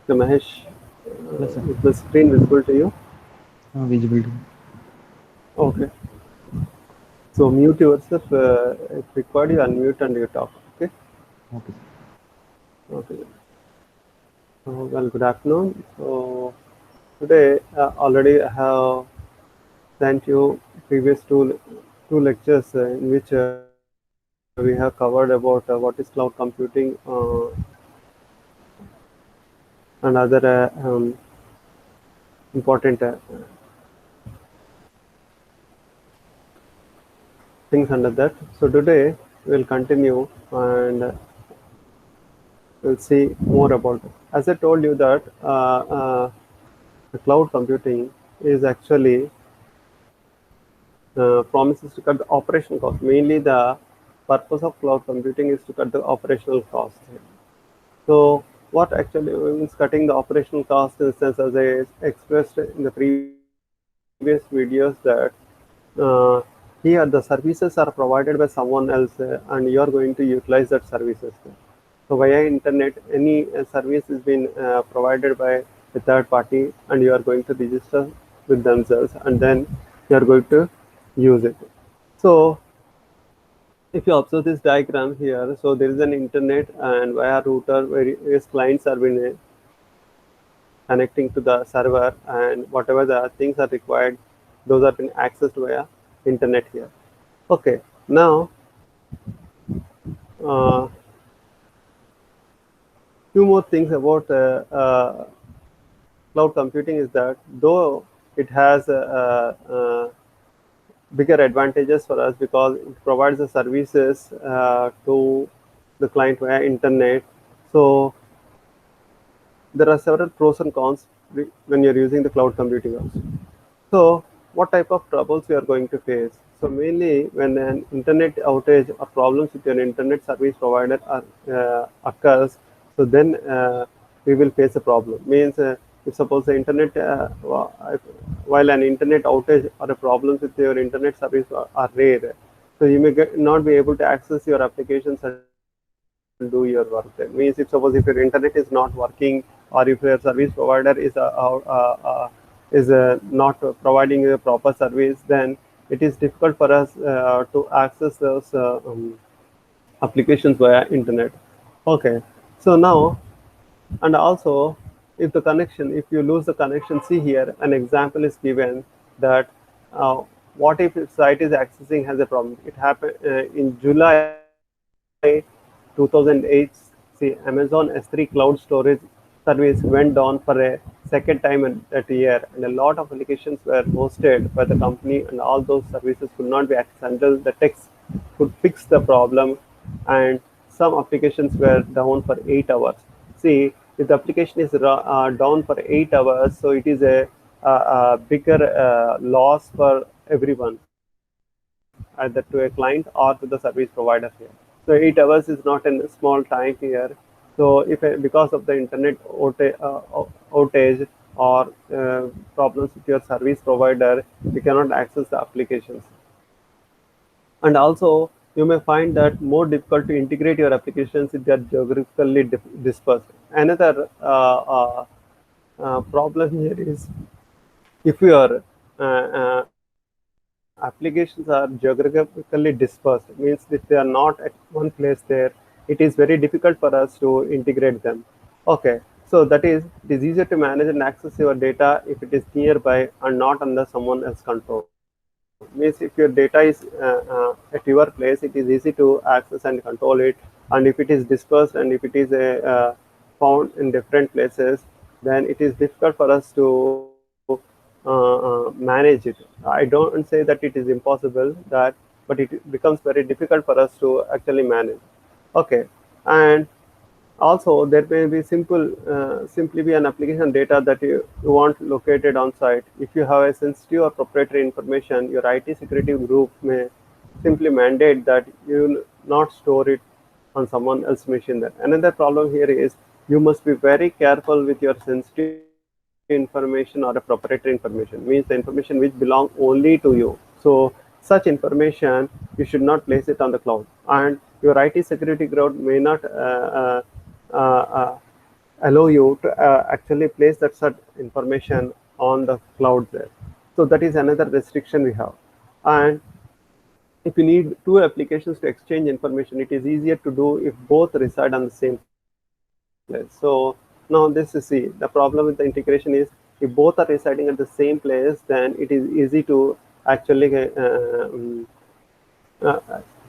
Okay, Mahesh, Yes, sir. is the screen visible to you? Visibility. Okay. So mute yourself. If required, you unmute and you talk. Okay. Okay. Okay. Well, good afternoon. So today already I have sent you previous two lectures in which we have covered about what is cloud computing and other important things under that. So today we'll continue and we'll see more about it. As I told you that the cloud computing is actually promises to cut the operational cost. Mainly the purpose of cloud computing is to cut the operational cost. So what actually means cutting the operational cost in the sense as I expressed in the previous videos that uh, here the services are provided by someone else and you are going to utilize that services. So via internet, any service is being provided by a third party and you are going to register with themselves and then you are going to use it. So if you observe this diagram here, so there is an internet and via router various clients are being connecting to the server and whatever the things are required, those are being accessed via internet here. Okay, now uh, few more things about cloud computing is that though it has bigger advantages for us because it provides the services to the client via internet. So there are several pros and cons when you're using the cloud computing also. So what type of troubles we are going to face? So mainly when an internet outage or problems with your internet service provider occurs, so then we will face a problem. Means if suppose the internet, while an internet outage or a problems with your internet service are rare, so you may not be able to access your applications and do your work there. Means if suppose if your internet is not working or if your service provider is not providing a proper service, then it is difficult for us to access those applications via internet. Okay, so now and also if the connection, if you lose the connection, see here an example is given that uh, what if site is accessing has a problem. It happened in July 2008. See, Amazon S3 cloud storage service went down for a second time in that year, and a lot of applications were hosted by the company, and all those services could not be accessed until the techs could fix the problem, and some applications were down for 8 hours. See, if the application is down for 8 hours, so it is a bigger loss for everyone, either to a client or to the service provider here. So 8 hours is not a small time here. So if because of the internet outage or problems with your service provider, you cannot access the applications. And also, you may find that more difficult to integrate your applications if they are geographically dispersed. Another problem here is if your applications are geographically dispersed, means if they are not at one place there, it is very difficult for us to integrate them. Okay, so that is it is easier to manage and access your data if it is nearby and not under someone else's control. Means if your data is at your place, it is easy to access and control it. And if it is dispersed and if it is found in different places, then it is difficult for us to manage it. I don't say that it is impossible that, but it becomes very difficult for us to actually manage. Okay, and also there may be simply be an application data that you want located on site. If you have a sensitive or proprietary information, your IT security group may simply mandate that you not store it on someone else's machine. There. Another problem here is you must be very careful with your sensitive information or a proprietary information. Means the information which belong only to you. So such information you should not place it on the cloud, and your IT security group may not uh, uh, allow you to actually place that such information on the cloud there. So that is another restriction we have. And if you need two applications to exchange information, it is easier to do if both reside on the same place. So now this is, see, the problem with the integration is if both are residing at the same place, then it is easy to actually uh,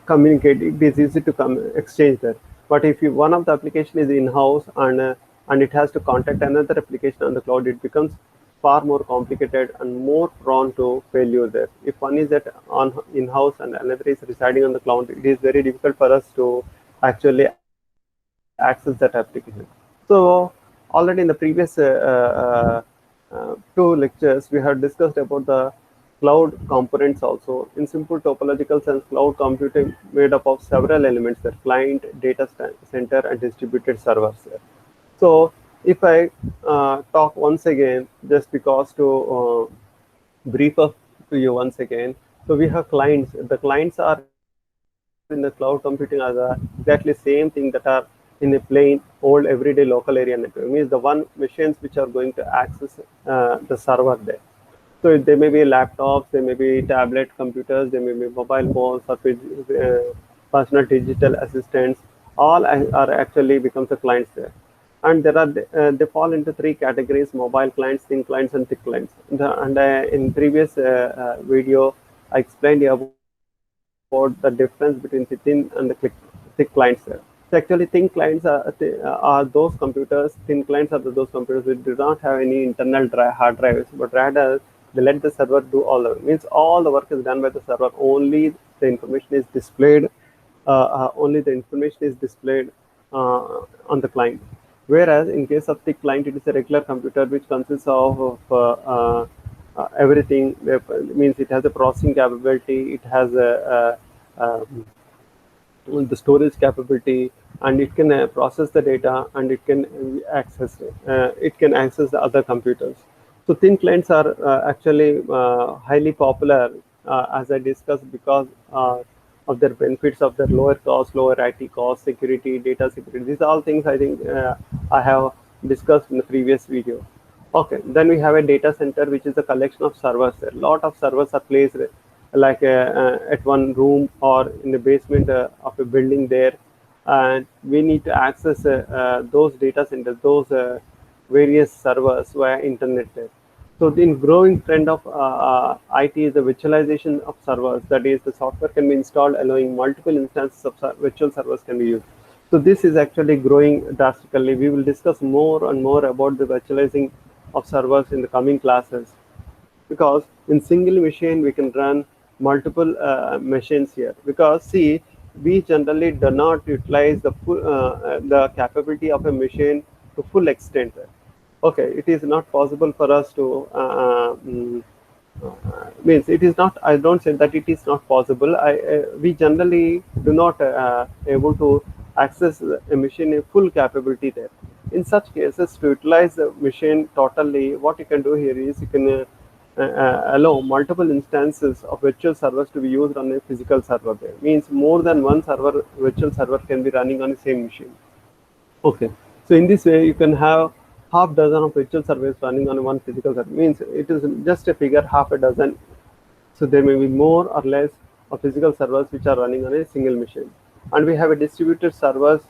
communicate. It is easy to exchange that. But if you, one of the application is in-house and it has to contact another application on the cloud, it becomes far more complicated and more prone to failure there. If one is at on in-house and another is residing on the cloud, it is very difficult for us to actually access that application. So already in the previous two lectures, we have discussed about the cloud components also. In simple topological sense, cloud computing made up of several elements, the client, data center, and distributed servers. So if I talk once again, just because to brief up to you once again. So we have clients. The clients are in the cloud computing are the exactly same thing that are in a plain old everyday local area network. Means the one machines which are going to access the server there. So they may be laptops, they may be tablet computers, they may be mobile phones, or personal digital assistants. All are actually becomes the clients there. And there are they fall into three categories: mobile clients, thin clients, and thick clients. In previous video, I explained about the difference between the thin and the thick clients there. So actually, thin clients are those computers. Thin clients are those computers which do not have any internal hard drives, but rather they let the server do all the means all the work is done by the server. Only the information is displayed on the client. Whereas in case of thick client, it is a regular computer which consists of everything. Means it has a processing capability, it has the storage capability, and it can process the data, and it can access the other computers. So thin clients are actually highly popular, as I discussed, because of their benefits of their lower cost, lower IT cost, security, data security. These are all things I think I have discussed in the previous video. Okay, then we have a data center, which is a collection of servers. A lot of servers are placed like at one room or in the basement of a building there, and we need to access those data centers, those various servers via internet there. So the growing trend of IT is the virtualization of servers. That is, the software can be installed, allowing multiple instances of virtual servers can be used. So this is actually growing drastically. We will discuss more and more about the virtualizing of servers in the coming classes, because in single machine we can run multiple machines here. Because see, we generally do not utilize the capability of a machine to full extent. Okay, it is not possible for us to means it is not, I don't say that it is not possible. We generally do not able to access a machine in full capability there. In such cases, to utilize the machine totally, what you can do here is you can allow multiple instances of virtual servers to be used on a physical server there. Means more than one server, virtual server, can be running on the same machine. Okay, so in this way, you can have half dozen of virtual servers running on one physical server. Means it is just a figure, half a dozen. So there may be more or less of physical servers which are running on a single machine. And we have a distributed servers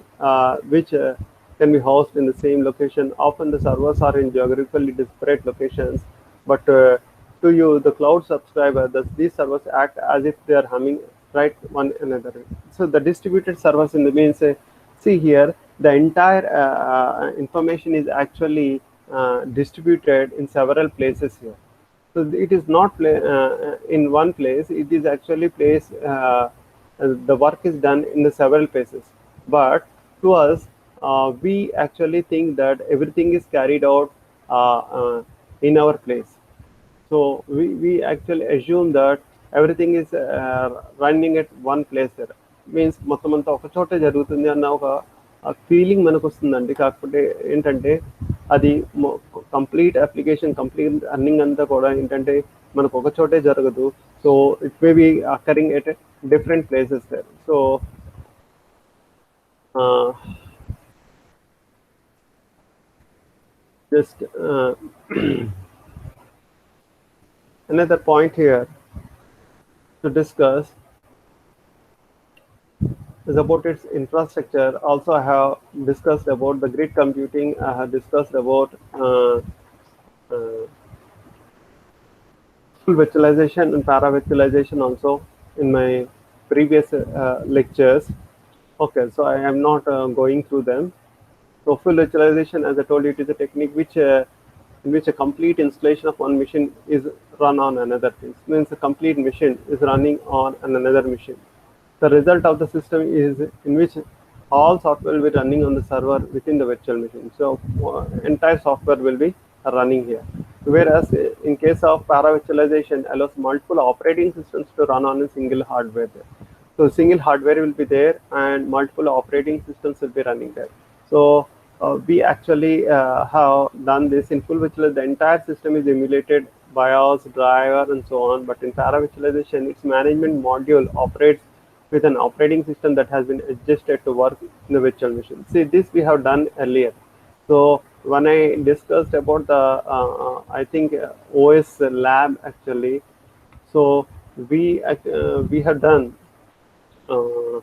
which can be hosted in the same location. Often the servers are in geographically disparate locations, but to you, the cloud subscriber, these servers act as if they are humming right one another. So the distributed servers in the means, see here, the entire information is actually distributed in several places here. So it is not in one place. It is actually placed. The work is done in the several places. But to us, we actually think that everything is carried out in our place. So we actually assume that everything is running at one place there. Means మొత్తం అంతా ఒక చోటే జరుగుతుంది అన్న ఒక feeling మనకు వస్తుందండి. కాకపోతే ఏంటంటే అది కంప్లీట్ అప్లికేషన్, కంప్లీట్ రన్నింగ్ అంతా కూడా ఏంటంటే మనకు ఒక చోటే జరగదు. So it may be occurring at different places there. So just another point here to discuss is about its infrastructure. Also, I have discussed about the grid computing. I have discussed about uh, full virtualization and para virtualization also in my previous lectures. Okay, so I am not going through them. So full virtualization, as I told you, it is a technique which in which a complete installation of one machine is run on another. It means a complete machine is running on another machine. The result of the system is in which all software will be running on the server within the virtual machine. So entire software will be running here. Whereas in case of para-virtualization allows multiple operating systems to run on a single hardware there. So single hardware will be there and multiple operating systems will be running there. So we actually have done this in full virtualization. The entire system is emulated BIOS, driver, and so on. But in para-virtualization, its management module operates with an operating system that has been adjusted to work in the virtual machine. See, this we have done earlier. So when I discussed about the, I think OS lab actually, so we have done uh,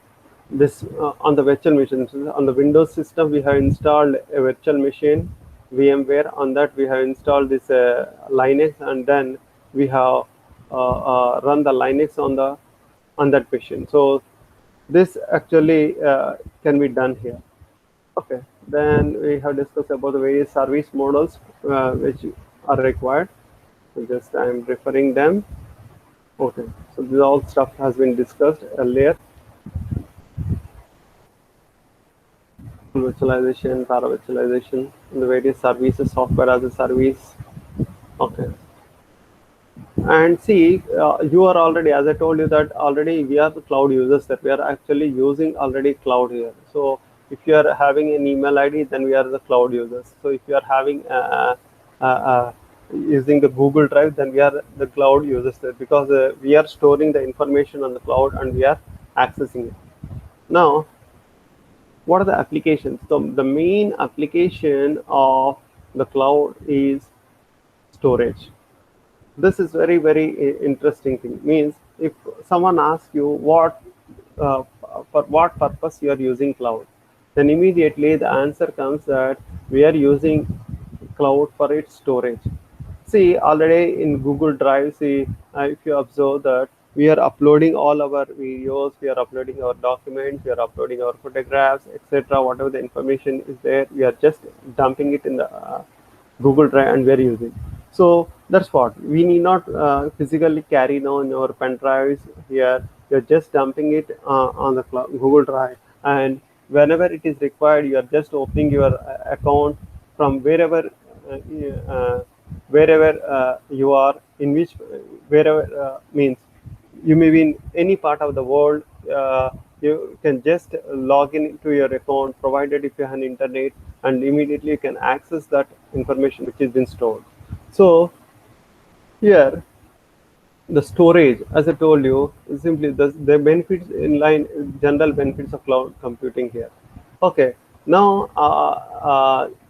this on the virtual machine. So on the Windows system, we have installed a virtual machine, VMware. On that, we have installed this Linux, and then we have run the Linux on that machine. So this actually can be done here. Okay. Then we have discussed about the various service models which are required. So just I am referring them. Okay. So this all stuff has been discussed earlier. Virtualization, para-virtualization, and the various services, software as a service. Okay. And see, you are already, as I told you, that already we are the cloud users, that we are actually using already cloud here. So if you are having an email ID, then we are the cloud users. So if you are having using the Google Drive, then we are the cloud users there, because we are storing the information on the cloud and we are accessing it. Now, what are the applications? So the main application of the cloud is storage. This is very interesting thing. Means if someone asks you uh, for what purpose you are using cloud, then immediately the answer comes that we are using cloud for its storage. See, already in Google Drive, see, if you observe that we are uploading all our videos, we are uploading our documents, we are uploading our photographs, etc. Whatever the information is there, we are just dumping it in the Google Drive and we are using. So that's what we need not physically carry on our pen drives here. You're just dumping it on the Google Drive, and whenever it is required, you are just opening your account from wherever you are, in which wherever means you may be in any part of the world. You can just log in to your account, provided if you have an internet, and immediately you can access that information which is been stored. So here, the storage, as I told you, is simply the benefits in line, general benefits of cloud computing here. Okay, now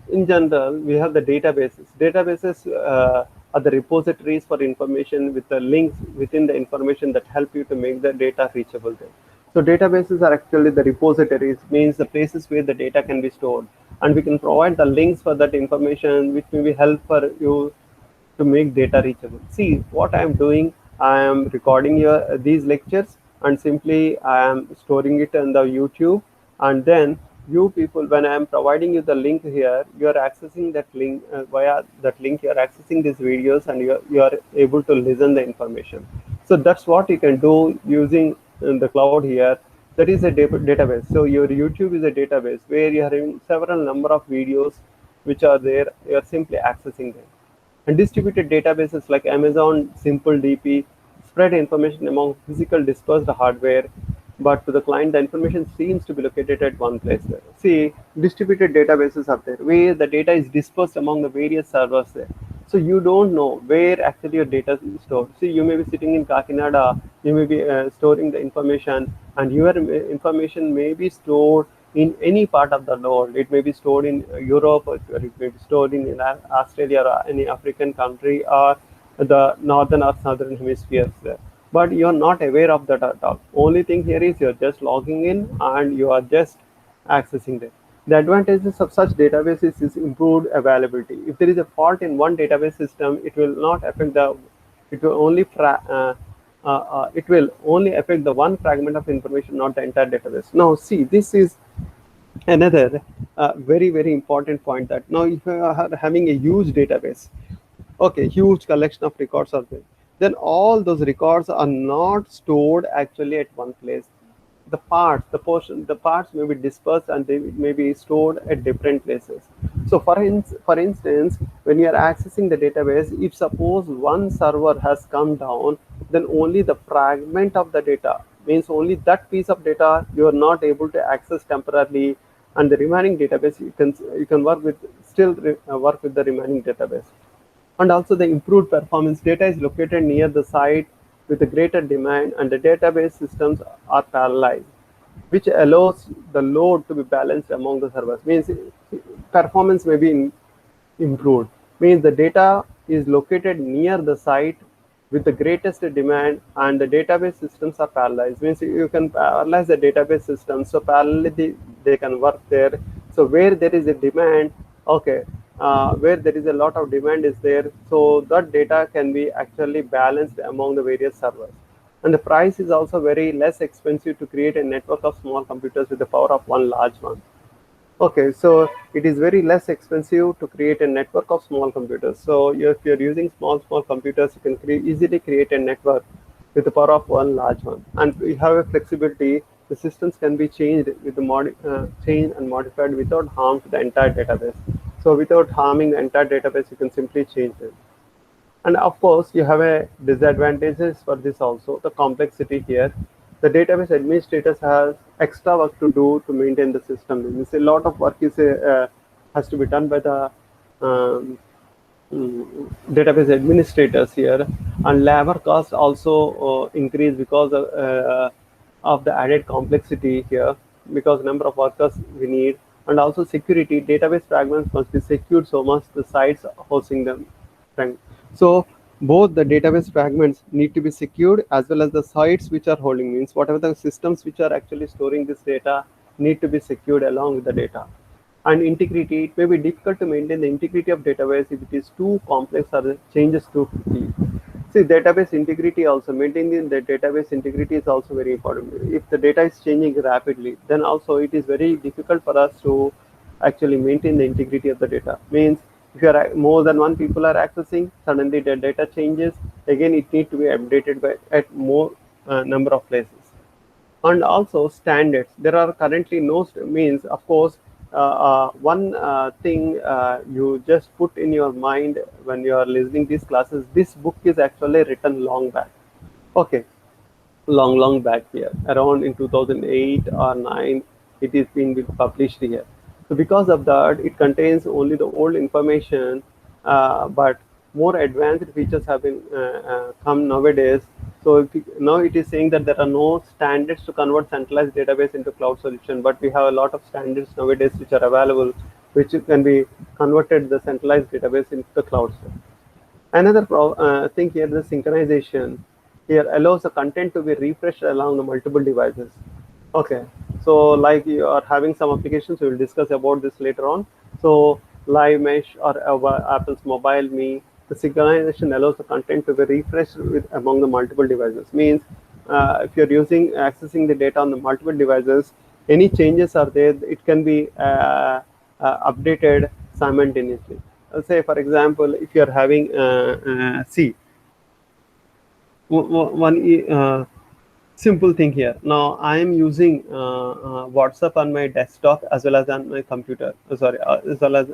in general, we have the databases. Databases are the repositories for information with the links within the information that help you to make the data reachable there. So databases are actually the repositories, means the places where the data can be stored, and we can provide the links for that information, which may be help for you to make data reachable. See what I am doing. I am recording these lectures, and simply I am storing it in the YouTube. And then you people, when I am providing you the link here, you are accessing that link via that link. You are accessing these videos, and you are able to listen the information. So that's what you can do using the cloud here. That is a database. So your YouTube is a database where you are having several number of videos which are there. You are simply accessing them. And distributed databases like Amazon Simple DP spread information among physical dispersed hardware, but to the client, the information seems to be located at one place there. See, distributed databases are there where the data is dispersed among the various servers there. So you don't know where actually your data is stored. See, you may be sitting in Kakinada, you may be storing the information, and your information may be stored in any part of the world. It may be stored in Europe, or it may be stored in Australia or any African country, or the northern or southern hemispheres there. But you are not aware of that at all. Only thing here is you're just logging in and you are just accessing them. The advantages of such databases is improved availability. If there is a fault in one database system, it will not affect the, it will only it will only affect the one fragment of information, not the entire database. Now, see, this is another very important point, that now if you are having a huge database, okay, huge collection of records are there, then all those records are not stored actually at one place. The parts may be dispersed and they may be stored at different places. So for instance, when you are accessing the database, if suppose one server has come down, then only the fragment of the data, means only that piece of data you are not able to access temporarily, and the remaining database you can work with, still work with the remaining database. And also the improved performance, data is located near the site with a greater demand, and the database systems are parallelized, which allows the load to be balanced among the servers. Means performance may be improved. Means the data is located near the site with the greatest demand, and the database systems are parallelized. Means you can parallelize the database systems, so parallelly they can work there. So where there is a demand, okay, where there is a lot of demand is there, so that data can be actually balanced among the various servers. And the price is also very less expensive to create a network of small computers with the power of one large one. Okay, so it is very less expensive to create a network of small computers. So if you're using small computers, you can easily create a network with the power of one large one. And we have a flexibility. The systems can be changed with the changed and modified without harm to the entire database. So without harming the entire database, you can simply change them. And of course, you have a disadvantages for this also, the complexity here. The database administrators has extra work to do to maintain the system. Means a lot of work is has to be done by the um, database administrators here, and labor costs also increase because of the added complexity here, because number of workers we need. And also security, database fragments must be secured so much the sites hosting them. Right. So both the database fragments need to be secured as well as the sites which are holding, means whatever the systems which are actually storing this data need to be secured along with the data. And integrity, it may be difficult to maintain the integrity of database if it is too complex or the changes too quickly. See, database integrity also, maintaining the database integrity is also very important. If the data is changing rapidly, then also it is very difficult for us to actually maintain the integrity of the data. Means if you are more than one people are accessing, suddenly the data changes. Again, it needs to be updated by at more number of places. And also standards, there are currently no means, of course, one thing you just put in your mind when you are listening these classes, this book is actually written long back. Okay, long back here, around in 2008 or 9, it is being published here. So because of that, it contains only the old information, but more advanced features have been come nowadays. So now it is saying that there are no standards to convert centralized database into cloud solution, but we have a lot of standards nowadays which are available, which can be converted the centralized database into the cloud. Another thing here, the synchronization here allows the content to be refreshed along the multiple devices. Okay, so like you are having some applications, we will discuss about this later on. So Live Mesh or Apple's Mobile Me, the synchronization allows the content to be refreshed with among the multiple devices. Means if you're using accessing the data on the multiple devices, any changes are there, it can be updated simultaneously. Say for example, if you are having see one simple thing here. Now I am using WhatsApp on my desktop as well as on my computer. Sorry, as well as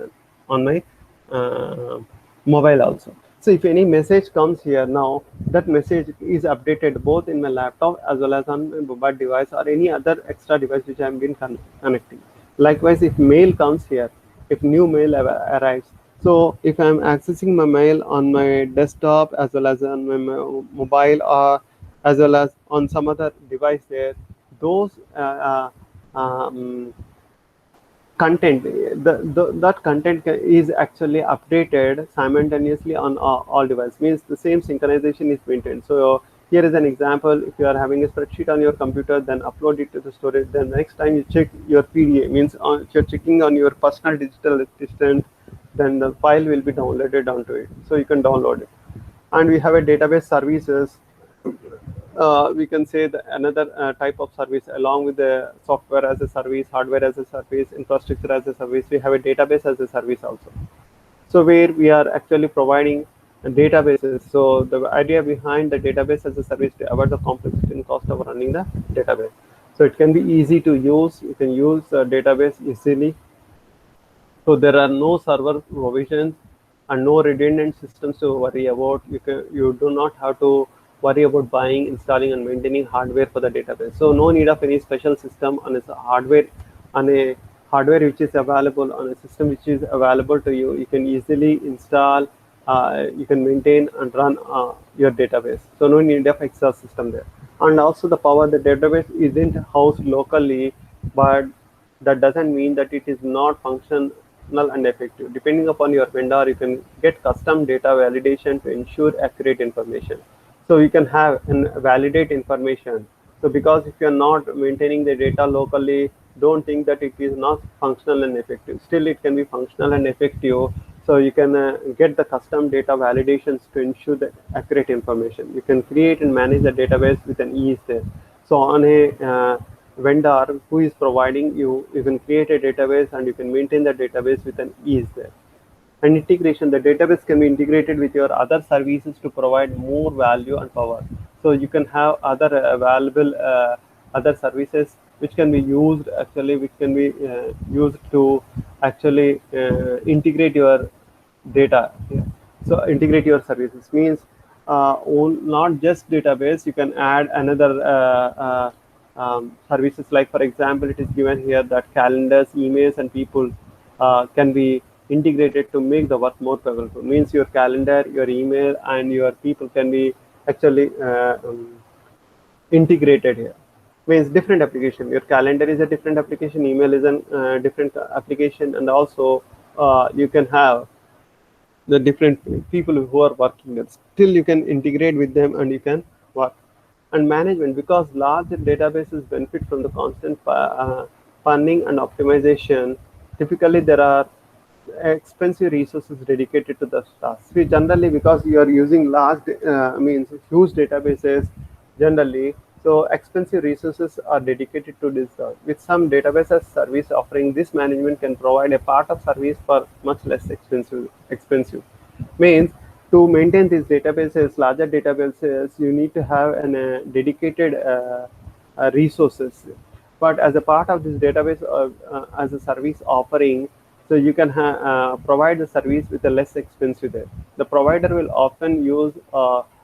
on my uh, mobile also. So if any message comes here, now that message is updated both in my laptop as well as on my mobile device or any other extra device which I am been connecting. Likewise, if mail comes here, if new mail arrives, so if I'm accessing my mail on my desktop as well as on my mobile or as well as on some other device there, those content, that content is actually updated simultaneously on all devices. Means the same synchronization is maintained. So here is an example. If you are having a spreadsheet on your computer, then upload it to the storage. Then the next time you check your PDA, means if you're checking on your personal digital assistant, then the file will be downloaded onto it. So you can download it. And we have a database services. We can say the another type of service along with the software as a service, hardware as a service, infrastructure as a service. We have a database as a service also. So where we are actually providing databases. So the idea behind the database as a service to avoid the complexity and cost of running the database. So it can be easy to use. You can use the database easily, so there are no server provisions and no redundant systems to worry about. You do not have to worry about buying, installing, and maintaining hardware for the database. So no need of any special system on a hardware which is available on a system which is available to you. You can easily install, you can maintain and run your database. So no need of extra system there. And also the power, the database isn't housed locally, but that doesn't mean that it is not functional and effective. Depending upon your vendor, you can get custom data validation to ensure accurate information. So you can have and validate information. So because if you're not maintaining the data locally, don't think that it is not functional and effective. Still, it can be functional and effective. So you can get the custom data validations to ensure the accurate information. You can create and manage the database with an ease there. So on a vendor who is providing you, you can create a database and you can maintain the database with an ease there. And integration, the database can be integrated with your other services to provide more value and power. So you can have other available other services which can be used actually, which can be used to actually integrate your data here. So integrate your services means not just database. You can add another services, like for example it is given here that calendars, emails, and people can be integrated to make the work more powerful. Means your calendar, your email, and your people can be actually integrated here. Means different application. Your calendar is a different application, email is a different application, and also you can have the different people who are working there. Still you can integrate with them and you can work. And management, because large databases benefit from the constant funding and optimization. Typically there are expensive resources dedicated to the tasks. We generally, because you are using large means huge databases generally, so expensive resources are dedicated to this. With some databases service offering, this management can provide a part of service for much less expensive. Means to maintain these databases, larger databases, you need to have an dedicated resources. But as a part of this database, as a service offering, so you can provide the service with a less expensive there. The provider will often use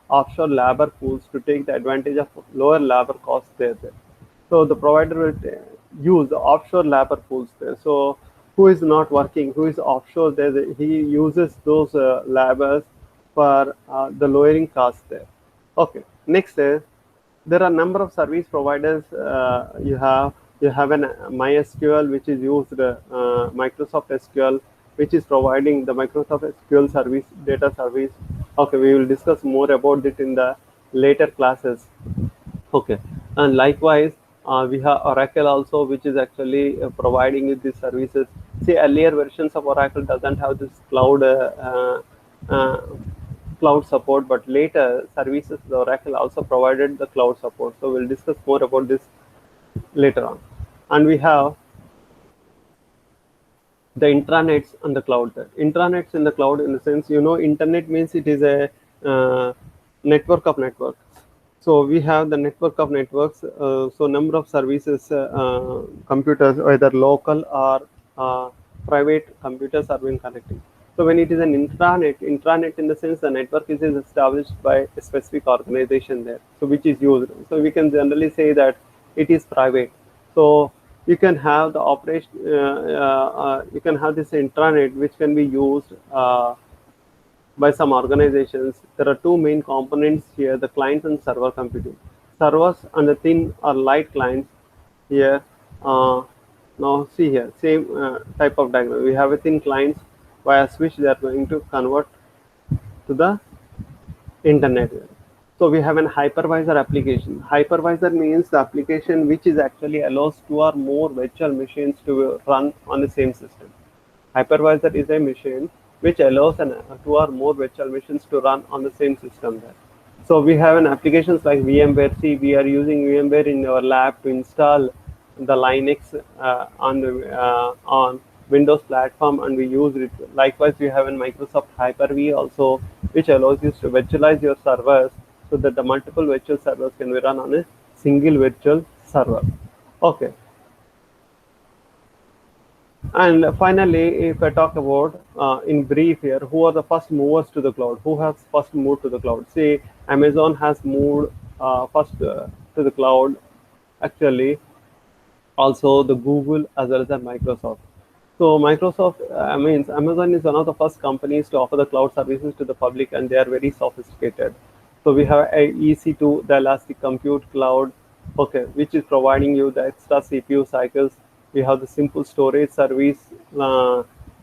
offshore labor pools to take the advantage of lower labor costs there. So the provider will use the offshore labor pools there. So who is not working, who is offshore there, he uses those labors for the lowering cost there. Okay. Next is there are number of service providers. You have an MySQL, which is used Microsoft SQL, which is providing the Microsoft SQL service, data service. Okay, we will discuss more about it in the later classes. Okay, and likewise, we have Oracle also, which is actually providing you these services. See, earlier versions of Oracle doesn't have this uh, cloud support, but later services, the Oracle also provided the cloud support. So we'll discuss more about this later on. And we have the intranets and the cloud. The intranets in the cloud, in the sense, internet means it is a network of networks. So we have the network of networks. So number of services, computers, either local or private computers, are being connected. So when it is an intranet in the sense the network is established by a specific organization there, so which is used. So we can generally say that it is private. So you can have the operation, you can have this intranet which can be used by some organizations. There are two main components here: the client and server computing. Servers and the thin or light clients here. Now see here, same type of diagram. We have within clients via switch they are going to convert to the internet. So we have an hypervisor application. Hypervisor means the application which is actually allows two or more virtual machines to run on the same system. Hypervisor is a machine which allows two or more virtual machines to run on the same system there. So we have an applications like VMware. See, we are using VMware in our lab to install the Linux on Windows platform, and we use it. Likewise, we have a Microsoft Hyper-V also, which allows you to virtualize your servers so that the multiple virtual servers can be run on a single virtual server. Okay, and finally, if I talk about in brief here, who are the first movers to the cloud? Who has first moved to the cloud? See, Amazon has moved first to the cloud. Actually, also the Google as well as the Microsoft. So Microsoft means Amazon is one of the first companies to offer the cloud services to the public, and they are very sophisticated. So we have a EC2, the Elastic Compute Cloud, okay, which is providing you the extra CPU cycles. We have the simple storage service,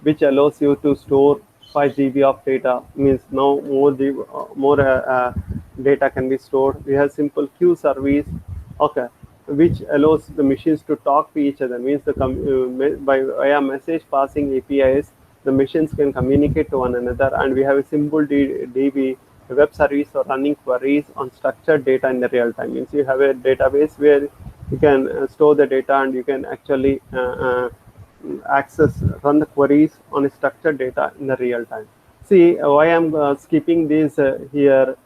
which allows you to store 5 GB of data. Means now more data can be stored. We have simple queue service, okay, which allows the machines to talk to each other. Means by via message passing APIs, the machines can communicate to one another, and we have a simple DB web service for running queries on structured data in the real time. Means you have a database where you can store the data, and you can actually access run the queries on a structured data in the real time. See, why I'm skipping this here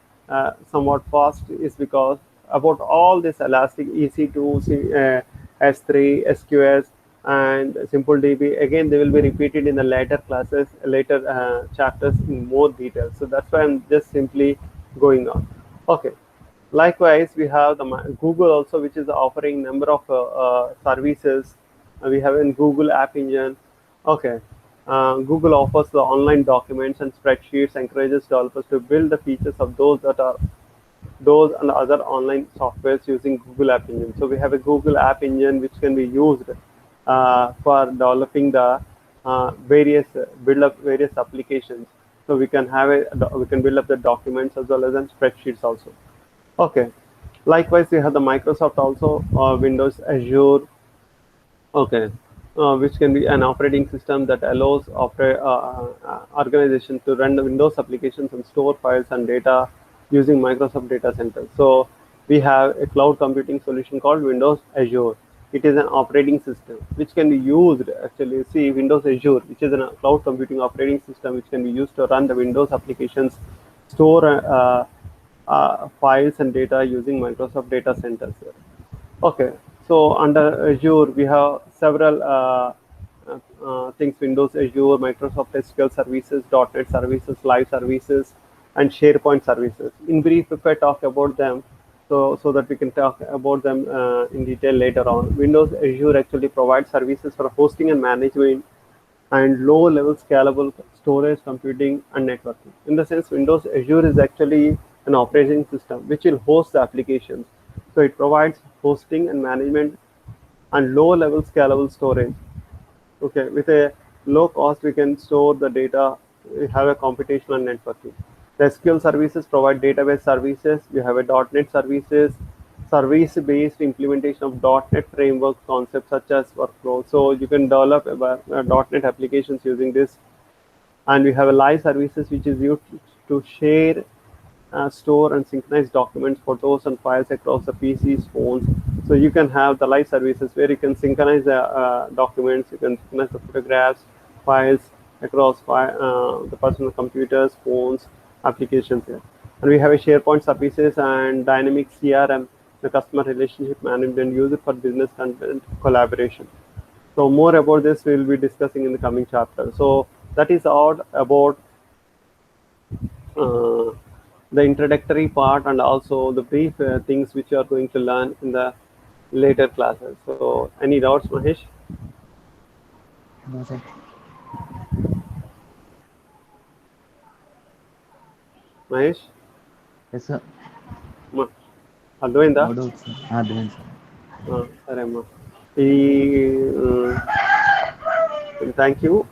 somewhat fast is because about all this Elastic EC2, S3, SQS, and Simple DB, again they will be repeated in the later classes, later chapters in more detail. So that's why I'm just simply going on. Okay. Likewise, we have the Google also, which is offering number of services. We have in Google App Engine. Okay, Google offers the online documents and spreadsheets, encourages developers to build the features of those and other online softwares using Google App Engine. So we have a Google App Engine which can be used for developing the various build up various applications. So we can have we can build up the documents as well as in spreadsheets also. Okay. Likewise, we have the Microsoft also, Windows Azure, okay, which can be an operating system that allows organizations to run the Windows applications and store files and data using Microsoft data centers. So we have a cloud computing solution called Windows Azure. It is an operating system which can be used actually. See, Windows Azure, which is a cloud computing operating system which can be used to run the Windows applications, store files and data using Microsoft data centers. Okay, so under Azure, we have several things: Windows Azure, Microsoft SQL services, .NET services, Live services, and SharePoint services. In brief, if I talk about them, so that we can talk about them in detail later on. Windows Azure actually provides services for hosting and management and low-level scalable storage, computing, and networking. In the sense, Windows Azure is actually an operating system which will host the applications. So it provides hosting and management and low-level scalable storage. Okay, with a low cost, we can store the data. We have a computational networking. The SQL services provide database services. We have a .NET services, service-based implementation of .NET framework concepts such as workflow. So you can develop .NET applications using this. And we have a live services which is used to share, store and synchronize documents, photos, and files across the PCs, phones. So you can have the live services where you can synchronize the documents, you can synchronize the photographs, files across the personal computers, phones, applications here. And we have a SharePoint services and dynamic CRM, the customer relationship management, use it for business content collaboration. So more about this we will be discussing in the coming chapter. So that is all about uh, the introductory part and also the brief things which you are going to learn in the later classes. So, any doubts, Mahesh? No, sir. Mahesh? Yes, sir. Ma- అర్థమైందా? No doubt, sir. Advance, sir. సరే అమ్మా. We, thank you.